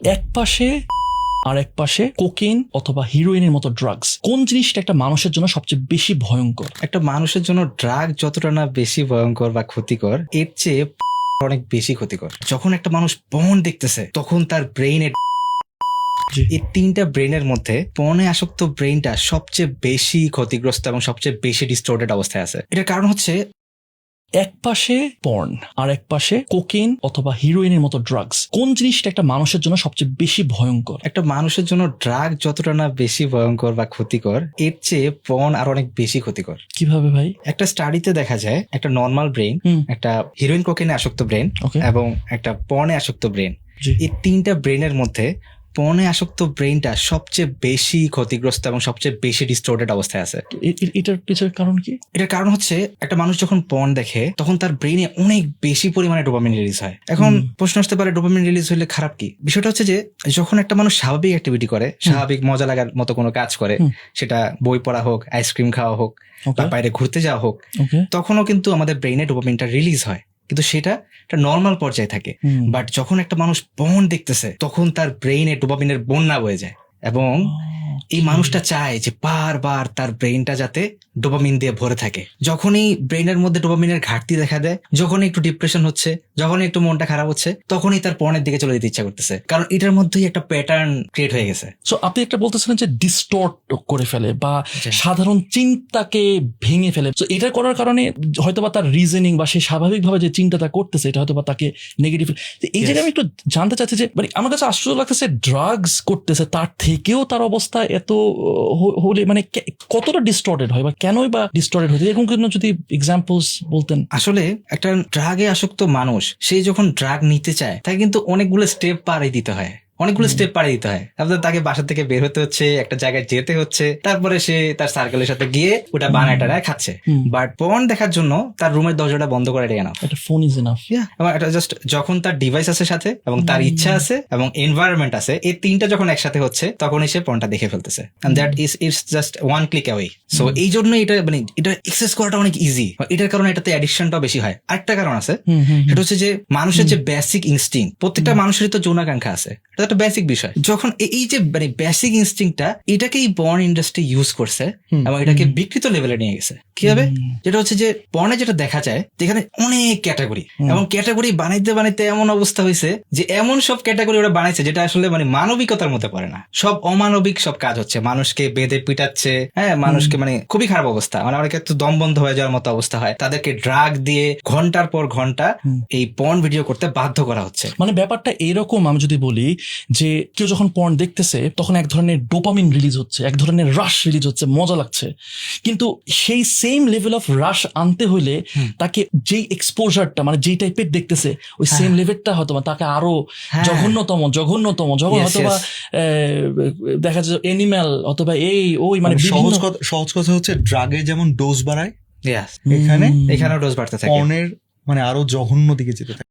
এক পাশে আর এক পাশে কোকেন অথবা হিরোইনের মতো ড্রাগস, কোন জিনিসটা একটা মানুষের জন্য সবচেয়ে বেশি ভয়ঙ্কর? একটা মানুষের জন্য ড্রাগ যতটা না বেশি ভয়ঙ্কর বা ক্ষতিকর, এর চেয়ে অনেক বেশি ক্ষতিকর। যখন একটা মানুষ পর্ন দেখতেছে তখন তার ব্রেইনে এই তিনটা ব্রেনের মধ্যে পর্নে আসক্ত ব্রেনটা সবচেয়ে বেশি ক্ষতিগ্রস্ত এবং সবচেয়ে বেশি ডিস্টর্টেড অবস্থায় আছে। এটার কারণ হচ্ছে এক পাশে পর্ন আর এক পাশে কোকেন অথবা হিরোইনের মতো ড্রাগস, কোন জিনিসটা একটা মানুষের জন্য সবচেয়ে বেশি ভয়ঙ্কর? একটা মানুষের জন্য ড্রাগ যতটা না বেশি ভয়ঙ্কর বা ক্ষতিকর, এর চেয়ে পর্ন আর অনেক বেশি ক্ষতিকর। কিভাবে ভাই? একটা স্টাডিতে দেখা যায় একটা নর্মাল ব্রেন, একটা হিরোইন কোকেনে আসক্ত ব্রেন এবং একটা পর্নে আসক্ত ব্রেন, এই তিনটা ব্রেনের মধ্যে পর্নে আসক্ত ব্রেনটা সবচেয়ে বেশি ক্ষতিগ্রস্ত এবং সবচেয়ে বেশি ডিস্টর্টেড অবস্থায় আছে। এটার পিছনের কারণ কি? এটার কারণ হচ্ছে একটা মানুষ যখন পর্ন দেখে তখন তার ব্রেনে অনেক বেশি পরিমাণে ডোপামিন রিলিজ হয়। এখন প্রশ্ন আসতে পারে ডোপামিন রিলিজ হলে খারাপ কি? বিষয়টা হচ্ছে যে যখন একটা মানুষ স্বাভাবিক অ্যাক্টিভিটি করে, স্বাভাবিক মজা লাগার মতো কোনো কাজ করে, সেটা বই পড়া হোক, আইসক্রিম খাওয়া হোক, বা বাইরে ঘুরতে যাওয়া হোক, তখনও কিন্তু আমাদের ব্রেনে ডোপামিনটা রিলিজ হয়, কিন্তু সেটা একটা নর্মাল পর্যায়ে থাকে। বাট যখন একটা মানুষ পর্ন দেখতেছে তখন তার ব্রেইনে ডোপামিনের বন্যা বয়ে যায় এবং এই মানুষটা চায় যে বারবার তার ব্রেইনটা যাতে ডোপামিন দিয়ে ভরে থাকে। যখনই ব্রেইনের মধ্যে ডোপামিনের ঘাটতি দেখা দেয়, যখনই একটু ডিপ্রেশন হচ্ছে, যখনই একটু মনটা খারাপ হচ্ছে, তখনই তার পর্নের দিকে চলে যেতে ইচ্ছা করতেছে, কারণ এটার মধ্যেই একটা প্যাটার্ন ক্রিয়েট হয়ে গেছে। সো আপনি একটা বলতেছিলেন যে ডিস্টর্ট করে ফেলে বা সাধারণ চিন্তাকে ভেঙে ফেলে। তো এটা করার কারণে হয়তোবা তার রিজনিং বা সে স্বাভাবিকভাবে যে চিন্তাটা করতেছে এটা হয়তোবা তাকে নেগেটিভ। এই জায়গায় আমি একটু জানতে চাচ্ছি যে মানে আমার কাছে আশ্চর্য লাগতেছে, ড্রাগস করতেছে তার থেকেও তার অবস্থা এত হলে মানে কতটা ডিস্টর্টেড হয় বা কেনই বা ডিস্টর্টেড হয়েছে, এরকম কোনো যদি এক্সাম্পলস বলতেন। আসলে একটা ড্রাগে আসক্ত মানুষ সে যখন ড্রাগ নিতে চায় তাকে কিন্তু অনেকগুলো স্টেপ পাড়ি দিতে হয়, তারপরে তাকে বাসা থেকে বের হতে হচ্ছে, একটা জায়গায় যেতে হচ্ছে, তারপরে সে তার সার্কেলের সাথে গিয়ে ওটা বানায় টানায় খাচ্ছে। বাট পর্ন দেখার জন্য তার রুমের দরজাটা বন্ধ করে দেয় না, একটা ফোন ইজ এনাফ। এবং এটা জাস্ট যখন তার ডিভাইস আছে সাথে এবং তার ইচ্ছা আছে এবং এনভায়রনমেন্ট আছে, এই তিনটা যখন একসাথে হচ্ছে তখনই সে পর্নটা দেখে ফেলতেছে। And that is it's just one click away. So এই জন্য এটা মানে এটা এক্সেস করাটা অনেক ইজি। এটার কারণে এটাতে অ্যাডিকশনটাও বেশি হয়। আরেকটা কারণ আছে, সেটা হচ্ছে যে মানুষের যে বেসিক ইনস্টিংক্ট, প্রত্যেকটা মানুষেরই তো যৌনাকাঙ্ক্ষা আছে, এটা একটা বেসিক বিষয়। যখন এই যে মানে বেসিক ইনস্টিংক্টটা এটাকেই পর্ন ইন্ডাস্ট্রি ইউজ করছে এবং এটাকে বিকৃত লেভেলে নিয়ে গেছে। কিভাবে? যেটা হচ্ছে যে পর্নে যেটা দেখা যায় যেখানে অনেক ক্যাটাগরি এবং ক্যাটাগরি বানাইতে বানাইতে এমন অবস্থা হয়েছে যে এমন সব ক্যাটাগরি ওরা বানাইছে যেটা আসলে মানে মানবিকতার মধ্যে পড়ে না, সব অমানবিক সব কাজ হচ্ছে, মানুষকে বেঁধে পিটাচ্ছে, হ্যাঁ মানুষকে মানে খুবই খারাপ অবস্থা, মানে অনেকে তো দম বন্ধ হয়ে যাওয়ার মতো অবস্থা হয়, তাদেরকে ড্রাগ দিয়ে ঘন্টার পর ঘন্টা এই পর্ন ভিডিও করতে বাধ্য করা হচ্ছে। মানে ব্যাপারটা এরকম, আমি যদি বলি যে কেউ যখন পর্ন দেখতেছে তখন এক ধরনের ডোপামিন রিলিজ হচ্ছে, এক ধরনের রাশ রিলিজ হচ্ছে, মজা লাগছে, কিন্তু সেই সেম লেভেল অফ রাশ আনতে হলে তাকে যেই এক্সপোজারটা মানে যেই টাইপের দেখতেছে ওই সেম লেভেলটা হয়তো তাকে আরো জঘন্যতম হয়তোবা দেখা যায় এনিম্যাল অথবা এই ওই মানে সহজ কথা হচ্ছে ড্রাগে যেমন ডোজ বাড়ায়, এখানেও ডোজ বাড়তে থাকে, পর্নের মানে আরো জঘন্য দিকে যেতে থাকে।